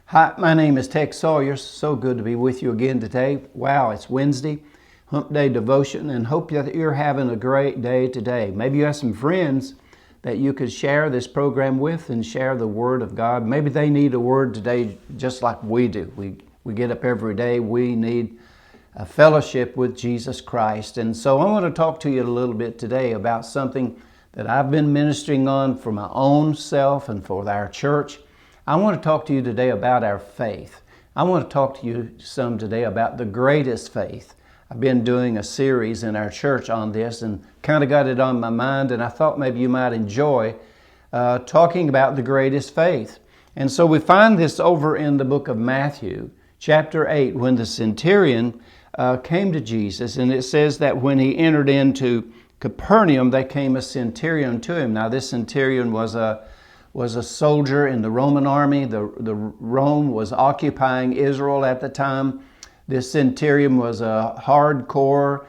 Hi, my name is Tex Sawyers. So good to be with you again today. Wow, it's Wednesday, Hump Day devotion, and hope that you're having a great day today. Maybe you have some friends that you could share this program with and share the Word of God. Maybe they need a word today just like we do. We get up every day. We need a fellowship with Jesus Christ. And so I want to talk to you a little bit today about something that I've been ministering on for my own self and for our church. I want to talk to you today about our faith. I want to talk to you some today about the greatest faith. I've been doing a series in our church on this and kind of got it on my mind, and I thought maybe you might enjoy talking about the greatest faith. And so we find this over in the book of Matthew, chapter 8, when the centurion came to Jesus, and it says that when he entered into Capernaum, there came a centurion to him. Now this centurion was a soldier in the Roman army. The Rome was occupying Israel at the time. This centurion was a hardcore,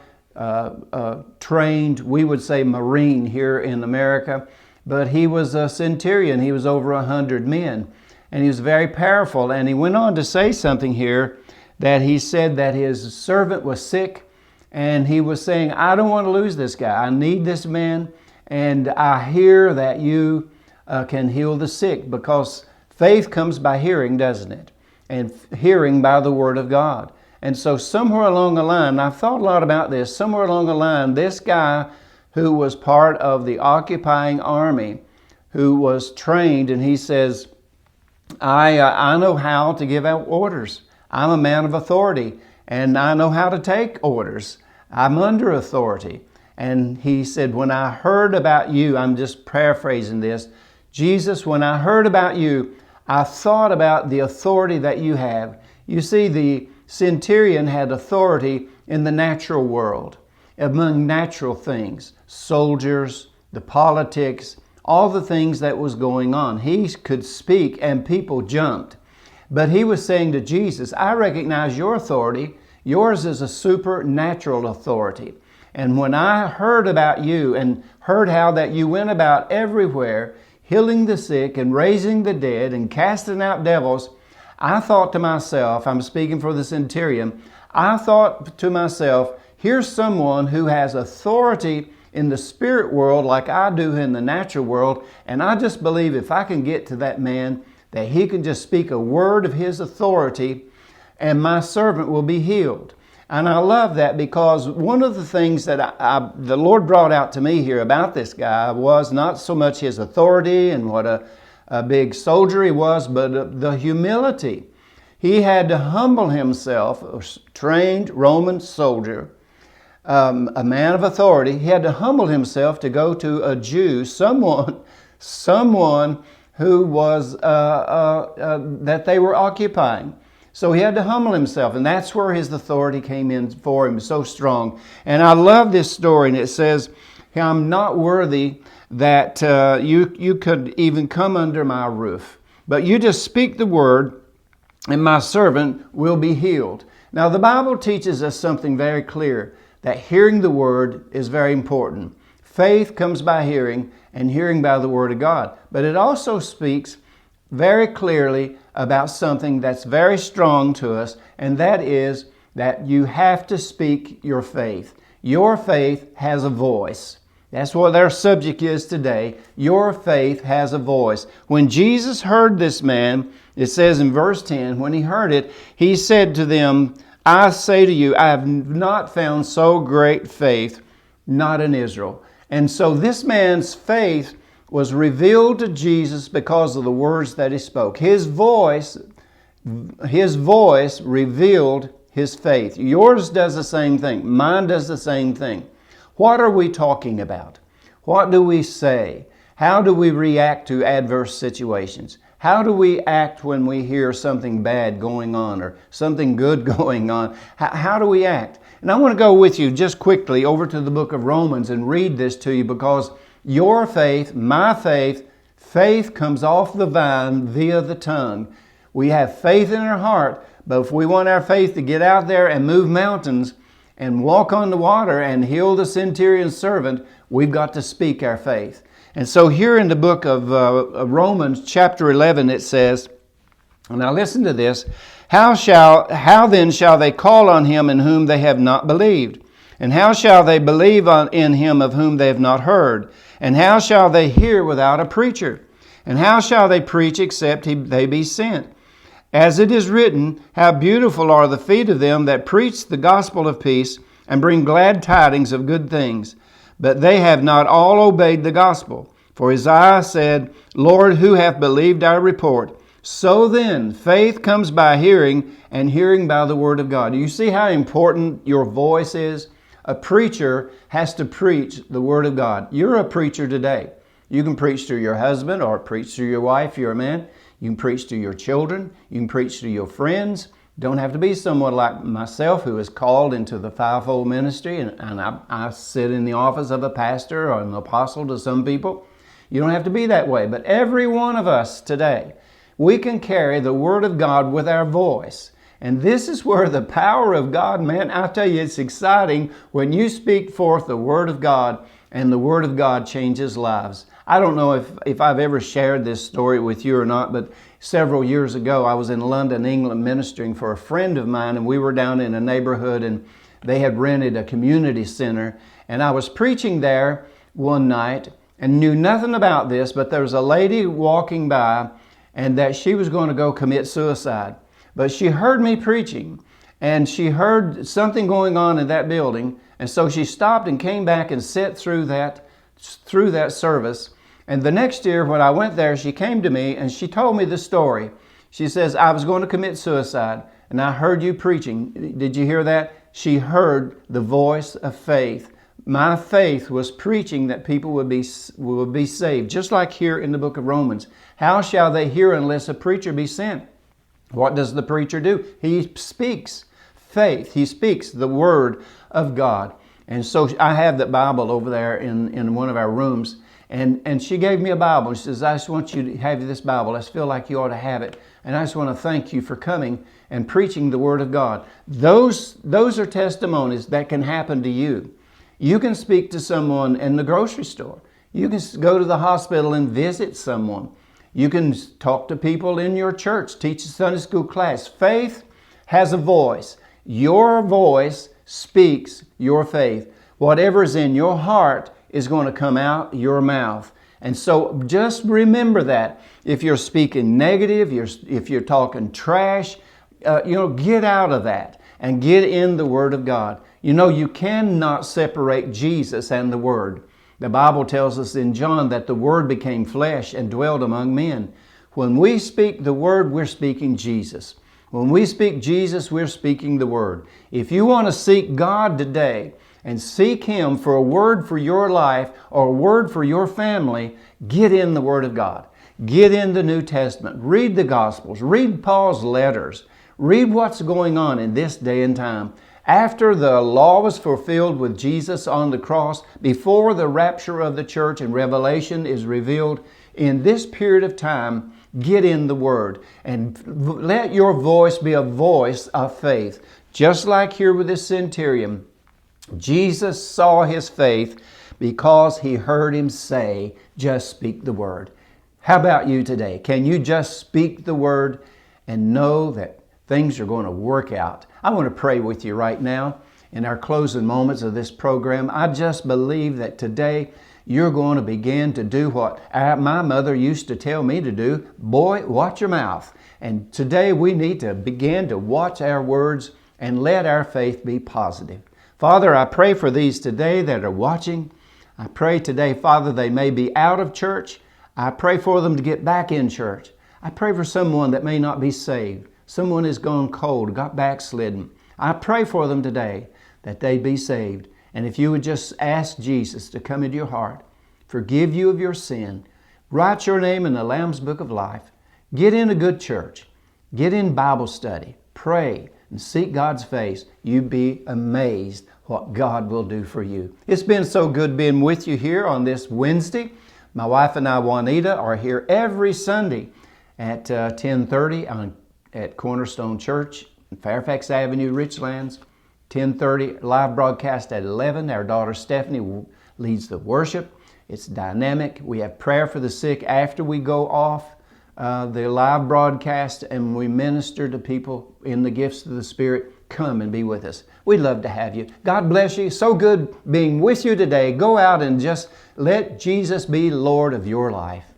trained, we would say Marine here in America, but he was a centurion. He was over 100 men, and he was very powerful. And he went on to say something here that he said that his servant was sick, and he was saying, I don't want to lose this guy. I need this man, and I hear that you can heal the sick, because faith comes by hearing, doesn't it? And hearing by the Word of God. And so somewhere along the line, I've thought a lot about this, somewhere along the line, this guy who was part of the occupying army, who was trained, and he says, I know how to give out orders. I'm a man of authority, and I know how to take orders. I'm under authority. And he said, when I heard about you, I'm just paraphrasing this, Jesus, when I heard about you, I thought about the authority that you have. You see, the centurion had authority in the natural world, among natural things, soldiers, the politics, all the things that was going on. He could speak and people jumped. But he was saying to Jesus, I recognize your authority. Yours is a supernatural authority. And when I heard about you and heard how that you went about everywhere, healing the sick and raising the dead and casting out devils, I thought to myself, I'm speaking for the centurion, I thought to myself, here's someone who has authority in the spirit world like I do in the natural world, and I just believe if I can get to that man, that he can just speak a word of his authority and my servant will be healed. And I love that, because one of the things that the Lord brought out to me here about this guy was not so much his authority and what a big soldier he was, but the humility. He had to humble himself, a trained Roman soldier, a man of authority. He had to humble himself to go to a Jew, someone who was, that they were occupying. So he had to humble himself, and that's where his authority came in for him so strong. And I love this story, and it says, I'm not worthy that you could even come under my roof, but you just speak the word, and my servant will be healed. Now the Bible teaches us something very clear, that hearing the word is very important. Faith comes by hearing, and hearing by the word of God. But it also speaks very clearly about something that's very strong to us, and that is that you have to speak your faith. Your faith has a voice. That's what our subject is today. Your faith has a voice. When Jesus heard this man, it says in verse 10, when he heard it, he said to them, I say to you, I have not found so great faith, not in Israel. And so this man's faith was revealed to Jesus because of the words that he spoke. His voice revealed his faith. Yours does the same thing. Mine does the same thing. What are we talking about? What do we say? How do we react to adverse situations? How do we act when we hear something bad going on or something good going on? How do we act? And I want to go with you just quickly over to the book of Romans and read this to you, because your faith, my faith, faith comes off the vine via the tongue. We have faith in our heart, but if we want our faith to get out there and move mountains and walk on the water and heal the centurion's servant, we've got to speak our faith. And so here in the book of Romans chapter 11, it says, Now listen to this. How then shall they call on him in whom they have not believed? And how shall they believe in him of whom they have not heard? And how shall they hear without a preacher? And how shall they preach except they be sent? As it is written, how beautiful are the feet of them that preach the gospel of peace and bring glad tidings of good things. But they have not all obeyed the gospel. For Isaiah said, Lord, who hath believed our report? So then, faith comes by hearing, and hearing by the word of God. Do you see how important your voice is? A preacher has to preach the word of God. You're a preacher today. You can preach to your husband or preach to your wife, you're a man. You can preach to your children. You can preach to your friends. Don't have to be someone like myself who is called into the fivefold ministry, and I sit in the office of a pastor or an apostle to some people. You don't have to be that way, but every one of us today, we can carry the Word of God with our voice. And this is where the power of God, man, I tell you, it's exciting when you speak forth the Word of God and the Word of God changes lives. I don't know if I've ever shared this story with you or not, but several years ago I was in London, England ministering for a friend of mine, and we were down in a neighborhood and they had rented a community center, and I was preaching there one night and knew nothing about this, but there was a lady walking by and that she was going to go commit suicide. But she heard me preaching and she heard something going on in that building, and so she stopped and came back and sat through that service. And the next year when I went there, she came to me and she told me the story. She says, I was going to commit suicide and I heard you preaching. Did you hear that? She heard the voice of faith. My faith was preaching that people would be saved, just like here in the book of Romans. How shall they hear unless a preacher be sent? What does the preacher do? He speaks faith. He speaks the word of God. And so I have that Bible over there in one of our rooms. And she gave me a Bible. She says, I just want you to have this Bible. I just feel like you ought to have it. And I just want to thank you for coming and preaching the Word of God. Those are testimonies that can happen to you. You can speak to someone in the grocery store. You can go to the hospital and visit someone. You can talk to people in your church, teach a Sunday school class. Faith has a voice. Your voice speaks your faith. Whatever is in your heart is going to come out your mouth. And so just remember that. If you're speaking negative, if you're talking trash, get out of that and get in the Word of God. You cannot separate Jesus and the Word. The Bible tells us in John that the Word became flesh and dwelled among men. When we speak the Word, we're speaking Jesus. When we speak Jesus, we're speaking the Word. If you want to seek God today and seek Him for a word for your life or a word for your family, get in the Word of God. Get in the New Testament. Read the Gospels. Read Paul's letters. Read what's going on in this day and time. After the law was fulfilled with Jesus on the cross, before the rapture of the church and Revelation is revealed, in this period of time, get in the Word and let your voice be a voice of faith. Just like here with this centurion, Jesus saw his faith because he heard him say, just speak the word. How about you today? Can you just speak the word and know that things are going to work out? I want to pray with you right now in our closing moments of this program. I just believe that today you're going to begin to do what my mother used to tell me to do. Boy, watch your mouth. And today we need to begin to watch our words and let our faith be positive. Father, I pray for these today that are watching. I pray today, Father, they may be out of church. I pray for them to get back in church. I pray for someone that may not be saved. Someone has gone cold, got backslidden. I pray for them today that they be saved. And if you would just ask Jesus to come into your heart, forgive you of your sin, write your name in the Lamb's Book of Life, get in a good church, get in Bible study, pray, and seek God's face, you'd be amazed what God will do for you. It's been so good being with you here on this Wednesday. My wife and I, Juanita, are here every Sunday at 10:30 at Cornerstone Church, Fairfax Avenue, Richlands. 10:30 live broadcast at 11. Our daughter Stephanie leads the worship. It's dynamic. We have prayer for the sick after we go off the live broadcast and we minister to people in the gifts of the Spirit, come and be with us. We'd love to have you. God bless you. So good being with you today. Go out and just let Jesus be Lord of your life.